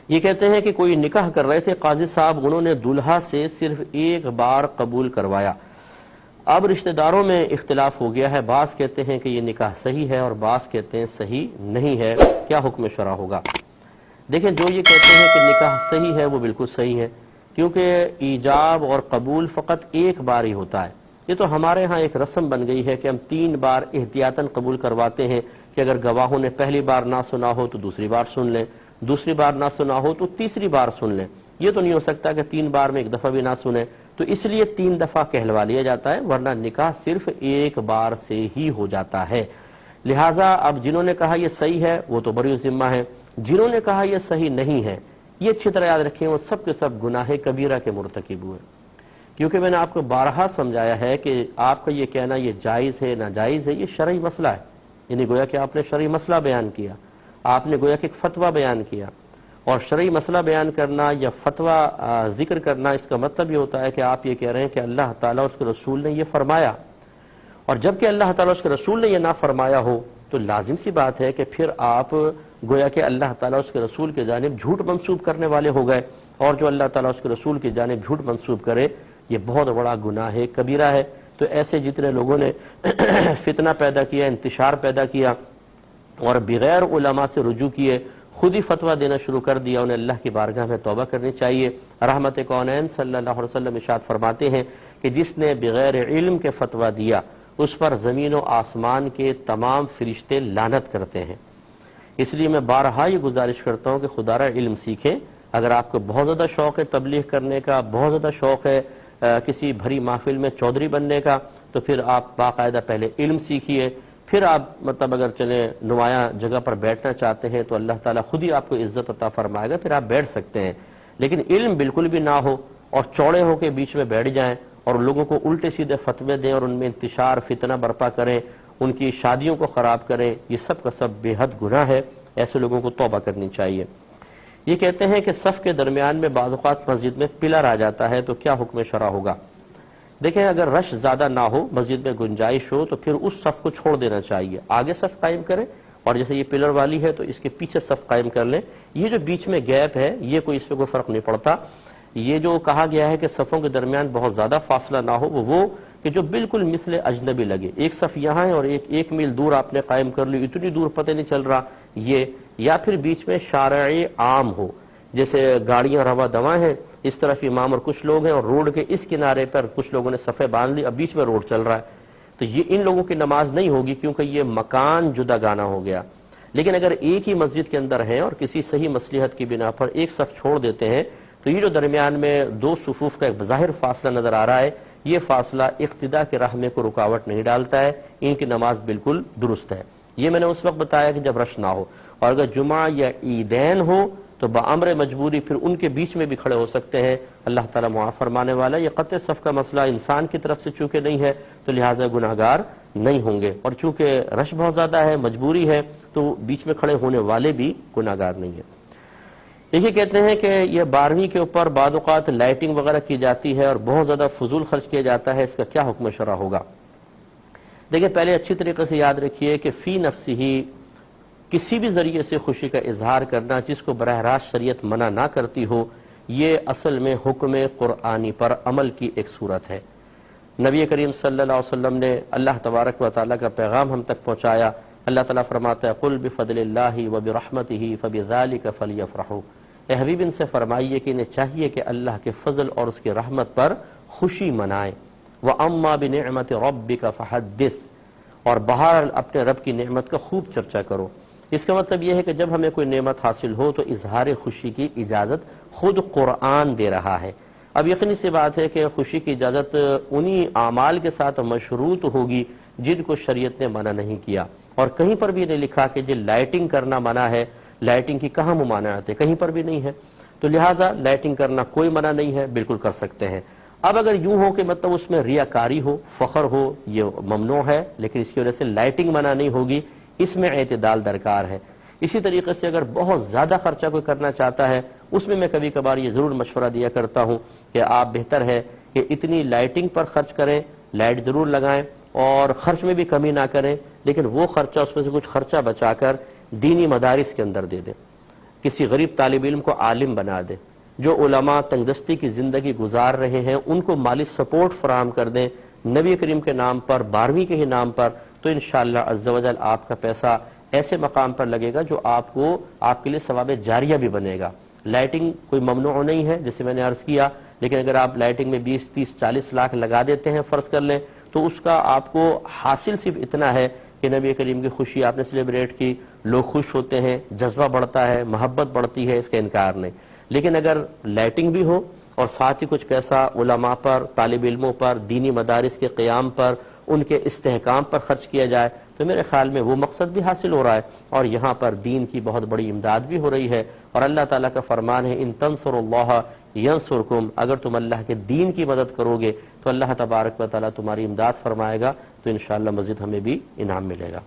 یہ کہتے ہیں کہ کوئی نکاح کر رہے تھے قاضی صاحب، انہوں نے دولہا سے صرف ایک بار قبول کروایا، اب رشتہ داروں میں اختلاف ہو گیا ہے، بعض کہتے ہیں کہ یہ نکاح صحیح ہے اور بعض کہتے ہیں صحیح نہیں ہے، کیا حکم شرع ہوگا؟ دیکھیں، جو یہ کہتے ہیں کہ نکاح صحیح ہے وہ بالکل صحیح ہے، کیونکہ ایجاب اور قبول فقط ایک بار ہی ہوتا ہے۔ یہ تو ہمارے ہاں ایک رسم بن گئی ہے کہ ہم 3 بار احتیاطاً قبول کرواتے ہیں کہ اگر گواہوں نے پہلی بار نہ سنا ہو تو دوسری بار سن لیں، دوسری بار نہ سنا ہو تو تیسری بار سن لیں۔ یہ تو نہیں ہو سکتا کہ 3 بار میں ایک دفعہ بھی نہ سنیں، تو اس لیے 3 دفعہ کہلوا لیا جاتا ہے، ورنہ نکاح صرف ایک بار سے ہی ہو جاتا ہے۔ لہٰذا اب جنہوں نے کہا یہ صحیح ہے وہ تو بری ذمہ ہے، جنہوں نے کہا یہ صحیح نہیں ہے، یہ اچھی طرح یاد رکھیں وہ سب کے سب گناہ کبیرہ کے مرتکب ہوئے، کیونکہ میں نے آپ کو بارہا سمجھایا ہے کہ آپ کا یہ کہنا یہ جائز ہے ناجائز ہے یہ شرعی مسئلہ ہے، یعنی گویا کہ آپ نے شرعی مسئلہ بیان کیا، آپ نے گویا کہ ایک فتویٰ بیان کیا، اور شرعی مسئلہ بیان کرنا یا فتویٰ ذکر کرنا اس کا مطلب یہ ہوتا ہے کہ آپ یہ کہہ رہے ہیں کہ اللہ تعالیٰ اس کے رسول نے یہ فرمایا، اور جبکہ اللہ تعالیٰ اس کے رسول نے یہ نہ فرمایا ہو تو لازم سی بات ہے کہ پھر آپ گویا کہ اللہ تعالیٰ اس کے رسول کی جانب جھوٹ منسوب کرنے والے ہو گئے، اور جو اللہ تعالیٰ اس کے رسول کی جانب جھوٹ منسوب کرے یہ بہت بڑا گناہ کبیرہ ہے۔ تو ایسے جتنے لوگوں نے فتنہ پیدا کیا، انتشار پیدا کیا اور بغیر علماء سے رجوع کیے خود ہی فتویٰ دینا شروع کر دیا، انہیں اللہ کی بارگاہ میں توبہ کرنی چاہیے۔ رحمت کونین صلی اللہ علیہ وسلم ارشاد فرماتے ہیں کہ جس نے بغیر علم کے فتویٰ دیا اس پر زمین و آسمان کے تمام فرشتے لعنت کرتے ہیں۔ اس لیے میں بارہا یہ گزارش کرتا ہوں کہ خدا را علم سیکھیں۔ اگر آپ کو بہت زیادہ شوق ہے تبلیغ کرنے کا، بہت زیادہ شوق ہے کسی بھری محفل میں چودھری بننے کا، تو پھر آپ باقاعدہ پہلے علم سیکھیے، پھر آپ اگر چلیں نمایاں جگہ پر بیٹھنا چاہتے ہیں تو اللہ تعالیٰ خود ہی آپ کو عزت عطا فرمائے گا، پھر آپ بیٹھ سکتے ہیں۔ لیکن علم بالکل بھی نہ ہو اور چوڑے ہو کے بیچ میں بیٹھ جائیں اور لوگوں کو الٹے سیدھے فتوے دیں اور ان میں انتشار فتنہ برپا کریں، ان کی شادیوں کو خراب کریں، یہ سب کا سب بے حد گناہ ہے، ایسے لوگوں کو توبہ کرنی چاہیے۔ یہ کہتے ہیں کہ صف کے درمیان میں بعض اوقات مسجد میں پلر آ جاتا ہے تو کیا حکم شرع ہوگا؟ دیکھیں، اگر رش زیادہ نہ ہو، مسجد میں گنجائش ہو تو پھر اس صف کو چھوڑ دینا چاہیے، آگے صف قائم کریں، اور جیسے یہ پلر والی ہے تو اس کے پیچھے صف قائم کر لیں۔ یہ جو بیچ میں گیپ ہے یہ کوئی اس میں کوئی فرق نہیں پڑتا۔ یہ جو کہا گیا ہے کہ صفوں کے درمیان بہت زیادہ فاصلہ نہ ہو وہ کہ جو بالکل مثل اجنبی لگے، ایک صف یہاں ہے اور ایک میل دور آپ نے قائم کر لی، اتنی دور پتہ نہیں چل رہا یہ، یا پھر بیچ میں شارع عام ہو، جیسے گاڑیاں رواں دواں ہیں، اس طرف امام اور کچھ لوگ ہیں اور روڈ کے اس کنارے پر کچھ لوگوں نے صفیں باندھ لی، اب بیچ میں روڈ چل رہا ہے، تو یہ ان لوگوں کی نماز نہیں ہوگی کیونکہ یہ مکان جدا گانا ہو گیا۔ لیکن اگر ایک ہی مسجد کے اندر ہیں اور کسی صحیح مصلحت کی بنا پر ایک صف چھوڑ دیتے ہیں تو یہ جو درمیان میں 2 صفوف کا ایک بظاہر فاصلہ نظر آ رہا ہے، یہ فاصلہ اقتداء کے راہ میں کوئی رکاوٹ نہیں ڈالتا ہے، ان کی نماز بالکل درست ہے۔ یہ میں نے اس وقت بتایا کہ جب رش نہ ہو، اور اگر جمعہ یا عیدین ہو تو بامر مجبوری پھر ان کے بیچ میں بھی کھڑے ہو سکتے ہیں، اللہ تعالیٰ معاف فرمانے والا۔ یہ قطع صف کا مسئلہ انسان کی طرف سے چونکہ نہیں ہے تو لہٰذا گناہگار نہیں ہوں گے، اور چونکہ رش بہت زیادہ ہے، مجبوری ہے، تو بیچ میں کھڑے ہونے والے بھی گناہگار نہیں ہیں۔ دیکھیے، کہتے ہیں کہ یہ 12ویں کے اوپر بعض اوقات لائٹنگ وغیرہ کی جاتی ہے اور بہت زیادہ فضول خرچ کیا جاتا ہے، اس کا کیا حکم شرع ہوگا؟ دیکھیں، پہلے اچھی طریقے سے یاد رکھیے کہ فی نفسہ ہی کسی بھی ذریعے سے خوشی کا اظہار کرنا جس کو براہ راست شریعت منع نہ کرتی ہو، یہ اصل میں حکم قرآنی پر عمل کی ایک صورت ہے۔ نبی کریم صلی اللہ علیہ وسلم نے اللہ تبارک و تعالیٰ کا پیغام ہم تک پہنچایا۔ اللہ تعالیٰ فرماتا ہے قل بفضل اللہ وبرحمتہ فبذلک فلیفرحوا، اے حبیب ان سے فرمائیے کہ انہیں چاہیے کہ اللہ کے فضل اور اس کی رحمت پر خوشی منائیں۔ وَأَمَّا بِنِعْمَةِ رَبِّكَ فَحَدِّثْ، اور بہرحال اپنے رب کی نعمت کا خوب چرچا کرو۔ اس کا مطلب یہ ہے کہ جب ہمیں کوئی نعمت حاصل ہو تو اظہار خوشی کی اجازت خود قرآن دے رہا ہے۔ اب یقینی سی بات ہے کہ خوشی کی اجازت انہی اعمال کے ساتھ مشروط ہوگی جن کو شریعت نے منع نہیں کیا، اور کہیں پر بھی نہیں لکھا کہ جی لائٹنگ کرنا منع ہے، لائٹنگ کی کہاں ممانعت ہے، کہیں پر بھی نہیں ہے، تو لہٰذا لائٹنگ کرنا کوئی منع نہیں ہے، بالکل کر سکتے ہیں۔ اب اگر یوں ہو کہ مطلب اس میں ریاکاری ہو، فخر ہو، یہ ممنوع ہے، لیکن اس کی وجہ سے لائٹنگ منع نہیں ہوگی، اس میں اعتدال درکار ہے۔ اسی طریقے سے اگر بہت زیادہ خرچہ کوئی کرنا چاہتا ہے، اس میں کبھی کبھار یہ ضرور مشورہ دیا کرتا ہوں کہ آپ بہتر ہے کہ اتنی لائٹنگ پر خرچ کریں، لائٹ ضرور لگائیں اور خرچ میں بھی کمی نہ کریں، لیکن وہ خرچہ اس میں سے کچھ خرچہ بچا کر دینی مدارس کے اندر دے دیں۔ کسی غریب طالب علم کو عالم بنا دیں، جو علماء تنگدستی کی زندگی گزار رہے ہیں ان کو مالی سپورٹ فراہم کر دیں نبی کریم کے نام پر، 12ویں کے ہی نام پر، تو انشاءاللہ عز و جل آپ کا پیسہ ایسے مقام پر لگے گا جو آپ کے لیے ثواب جاریہ بھی بنے گا۔ لائٹنگ کوئی ممنوع نہیں ہے جیسے میں نے عرض کیا، لیکن اگر آپ لائٹنگ میں 20 30 40 لاکھ لگا دیتے ہیں فرض کر لیں، تو اس کا آپ کو حاصل صرف اتنا ہے کہ نبی کریم کی خوشی آپ نے سیلیبریٹ کی، لوگ خوش ہوتے ہیں، جذبہ بڑھتا ہے، محبت بڑھتی ہے، اس کا انکار نہیں۔ لیکن اگر لائٹنگ بھی ہو اور ساتھ ہی کچھ پیسہ علماء پر، طالب علموں پر، دینی مدارس کے قیام پر، ان کے استحکام پر خرچ کیا جائے، تو میرے خیال میں وہ مقصد بھی حاصل ہو رہا ہے اور یہاں پر دین کی بہت بڑی امداد بھی ہو رہی ہے۔ اور اللہ تعالیٰ کا فرمان ہے ان تنصروا اللہ ینصرکم، اگر تم اللہ کے دین کی مدد کرو گے تو اللہ تبارک و تعالیٰ تمہاری امداد فرمائے گا، تو انشاءاللہ مزید ہمیں بھی انعام ملے گا۔